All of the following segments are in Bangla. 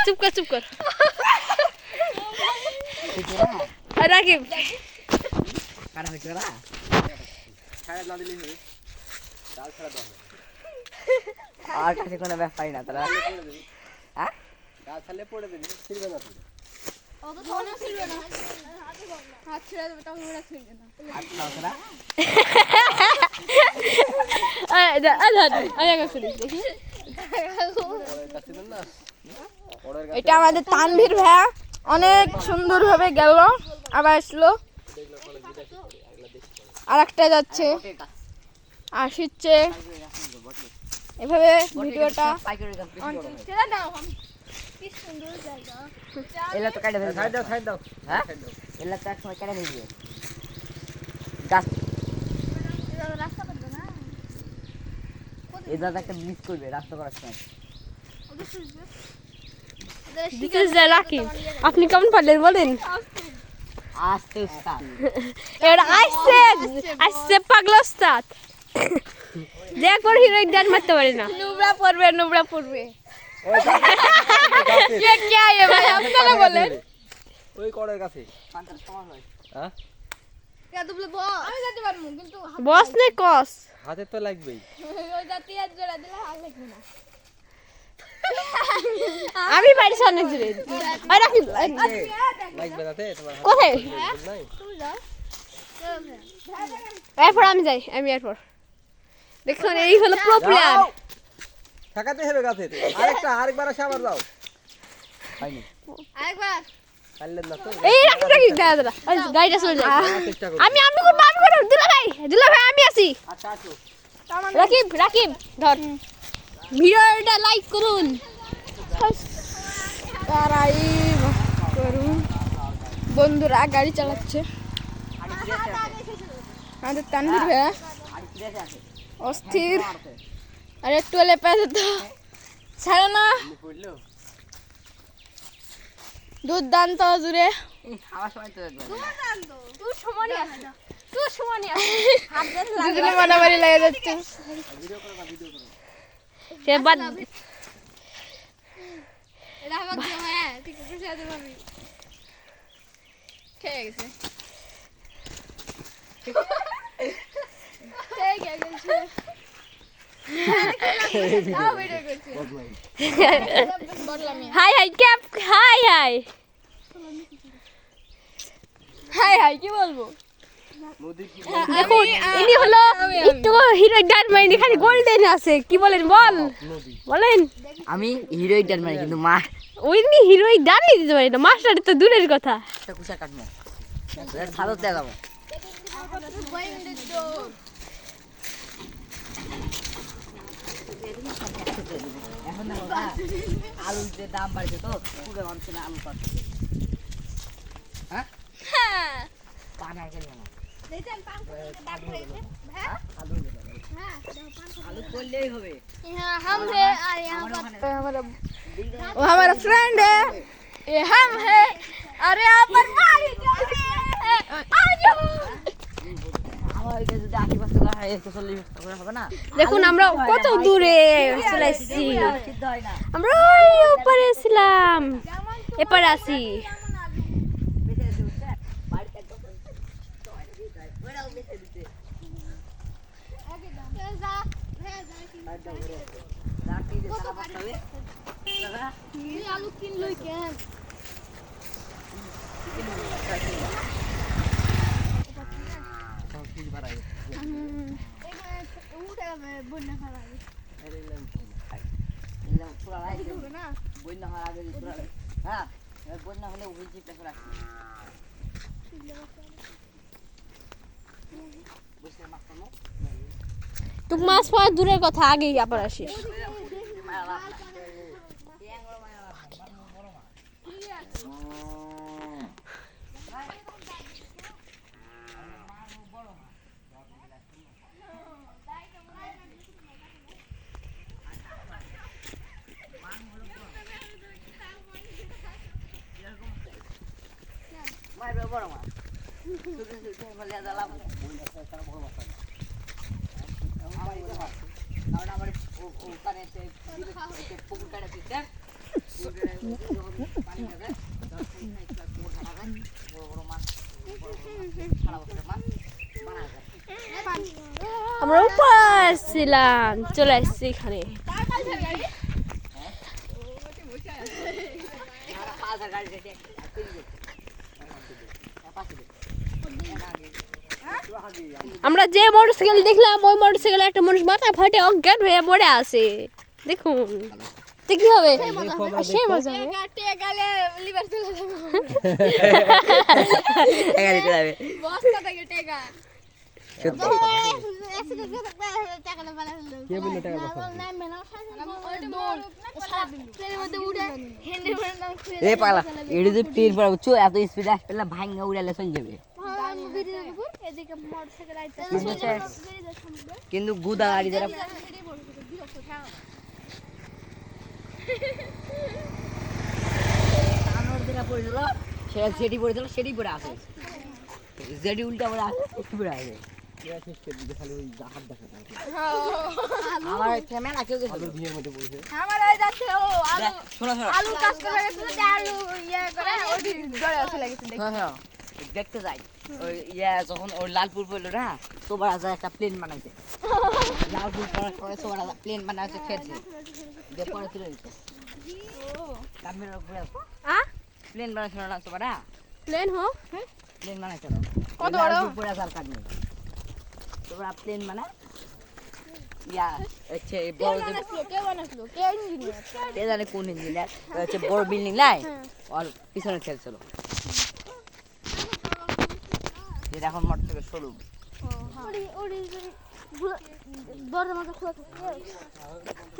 চুপ কর রাকিব কাটা হইছে না ছাড়া না দিলেই হবে ডাল ছাড়া দাও আর কাছে কোনো ব্যাপারই না তোরা হ্যাঁ ডাল ছাড়লে পড়ে দিবি ছিড়বে না তুই ও তো ধরে ছিড়বে না হাত ছেড়ে দেবে তখন ওরা ছিড়বে না হাত নাও তোরা দেখি এটা আমাদের তানভীর ভাইয়া অনেক সুন্দরভাবে গেল আবার আসলো আর একটা যাচ্ছে আসছে এভাবে ভিডিওটা এলা তো কাটা ফেলবে ছাড় দাও হ্যাঁ এলা তো এক সময় কেটে ফেলবে গাছ এই দাদা একটা ব্লিচ করবে রাস্তা করার সময় দিস ইজ রাকিব আপনি কেমন পারলেন বলেন আস্তে উস্তাদ এবার আসছে পাগলা উস্তাদ দেখ ওর হিরোইন ডান মারতে পারে না নুবড়া পড়বে ये क्या है भाई আপনারা বলেন ওই কড়ের কাছে পান্তার সমান হয় হ্যাঁ কে দুবলে বস আমি যেতে পারবো কিন্তু বস নে কস হাতে তো লাগবেই ওই জাতি আর জোড়া দিলে হাত লাগবে না আমি বাড়ি সামনে জুড়ে আর রাকিব লাগবে না তে তোমার কোথায় নাই তুমি যাও এরপর আমি যাই আমি এরপর দেখুন এই হলো প্রো প্লেয়ার ঠেকাতে হবে গাছে আরেকবার আসে আবার দাও হয়নি আরেকবার পারলেন না তো এই রাকিব দাদা গাড়িটা চলে যায় চেষ্টা করো আমি করব দুলা ভাই আমি আছি আচ্ছা আসো রাকিব ধর ভিডিওটা লাইক করুন সাবস্ক্রাইব করুন বন্ধুরা গাড়ি চালাচ্ছে আমাদের তানভীর ভাইয়া অস্থির আর একটু হলে পেয়ে যেত ছাড়ে না পড়লো দুর্দান্ত জুড়ে আমার সময় তো তুই সমানই আছে তুই সমানই আছে দুজনে মারামারি লেগে যাচ্ছে ভিডিও করো না ভিডিও করো সে বাদ high high cap high high high high কি বলবো মোদি কি দেখুন ইনি হলো একটু হিরো ডায়মন্ড খালি গোল্ডেন আছে কি বলেন বলেন আমি হিরোইন ডান মানে কিন্তু মা ওইনি হিরোই ডানই দিতে পারি না মাস্টার তো দূরের কথা একটা কুশা কাটমু ছাদত দেয়া যাবো এখন না বাবা আলুর যে দাম বাড়ছে তো পুরো মানুষের আলু পাচ্ছে হ্যাঁ পানা গেল না আলু করলেই হবে वो हमारा फ्रेंड है ये हम है अरे आप पर मारी आ जाओ আমার এটা যদি আশেপাশে করা হয় 140 টাকা হবে না দেখুন আমরা কত দূরে চলে এসেছি সিদ্ধ হয় না আমরা ওই উপরে ছিলাম এপারে আছি বেঁচে আছে বুঝছেন বাড়িতে একদম ওরাও বেঁচে দিতে রাখি যে টাকা পাঠাবে দাদা आलू किन लो क्या ফিজ বাড়াই এলাম পুরা রাইতে বন্যা হওয়ার আগে পুরা হ্যাঁ বন্যা হলে ওই জিপটা করে আসছি বসে মাছ পাবো তুই মাছ পাওয়া দূরের কথা আগেই আবার আসিস মারবে বড় মাছ বলে দালাম আমার ওখানে পুকুর কাটা দিচ্ছে আসছিলাম, চলে আসছি এখানে। আমরা যে মোটরসাইকেল দেখলাম ওই মোটরসাইকেলে একটা মানুষ মাথা ফাটে অজ্ঞান হয়ে পড়ে আছে। দেখুন তো কি হবে, সেই মজা হবে। বস্তা থেকে টেকা এ পালা এটা যে ট্রেন পড়া বুঝছো, এত স্পিডে আসলে ভাঙা উড়ালে চলে যাবে। কিন্তু গুদা গাড়ি যারা পড়েছিল সেটা যেটি পড়েছিল সেটি পড়ে আসে, যেটি উল্টা পড়ে আসে সেটি পড়ে আসে। আমার ক্যামেরা কেউ আমার ওই যাচ্ছে ও আলু শোনো শোনো আলু কাজ করে গেছে আলু ইয়ে করে ওটি জড়ে আসে লাগেছে দেখতে যাই ওই ইয়া যখন ওই লালপুর পড়লো না তোবার আজ একটা প্লেন বানাইছে, লালপুর পড়ার পরে তোবার প্লেন বানাইছে খেয়েছে দিয়ে পরে তুলে দিচ্ছে কামের উপরে প্লেন বানাইছিল না তোবার প্লেন হো প্লেন বানাইছিল কত বড়? পড়ে আসার কাজ নেই তোবার প্লেন বানা ইয়া হচ্ছে বড় যে কে বানাইছিল কে ইঞ্জিনিয়ার কে জানে কোন ইঞ্জিনিয়ার হচ্ছে বড় বিল্ডিং লাই আর পিছনে খেলছিল যেটা এখন মোটরসাইকেল শোরুম।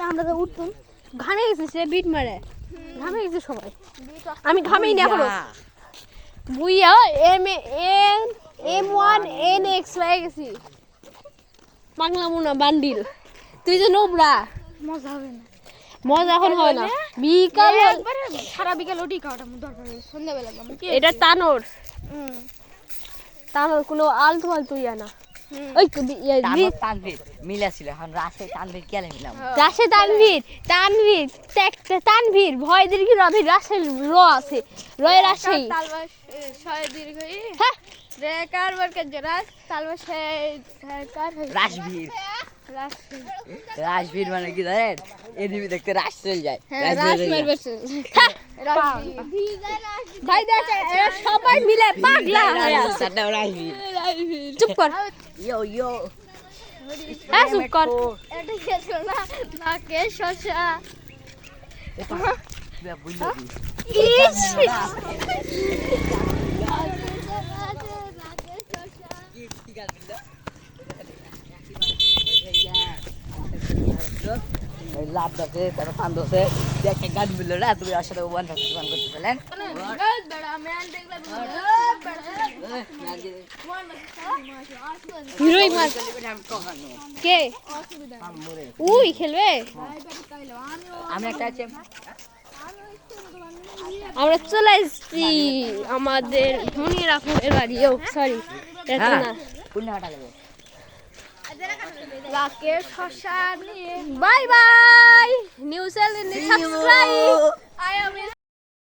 আমরা তো উঠতাম, ঘামে গেছে সে বিট মারে, ঘামে গেছে সবাই। আমি ঘামেই না এখনো। বুইয়া M1NX হয়ে গেছি, পাগলা মুনা বান্ডিল। তুই যে নোবরা, মজা হবে না মজা এখন হয় না। বিকাল একবারে সারা বিকেল ওটি খাওয়াটা দরকার সন্ধ্যাবেলা এটা তানোর তানোর কোনো আলতু ফালতু ইয়া না। ওই তানভীর মিলা ছিল এখন রাশে তানভীর কেলে মিলাম রাশে তানভীর তানভীর তানভীর ভয় দীর্ঘ রবি রাশের র আছে রয় রাশি তালবাস ছয় দীর্ঘ হ্যাঁ রেকার ওয়ার্কের জরাস তালবাস কার রাশবীর রাস রাশবীর মানে কি জানেন এদিকে দেখতে রাশ চলে যায় রাস মারবে ভাই দেখ এরা সবাই মিলে পাগলা হয়ে আছে। রাশবীর চুপ কর ইয়ো ইয়ো হ্যাঁ চুপ কর এটা খেছো না নাকে শশা ইস লাভ আছে তারপর ফান দোষে একটা গান মিললো না তুমি ওর সাথে ওয়ান করতে পেলেন হিরোই মার কে উই খেলবে। আমি একটা আছে আমরা চলে এসেছি আমাদের ধনির আপুরের বাড়ি। ও সরি এটা না কোন হাটা লাগবে নাকে শশা নিয়ে bye bye new channel subscribe I am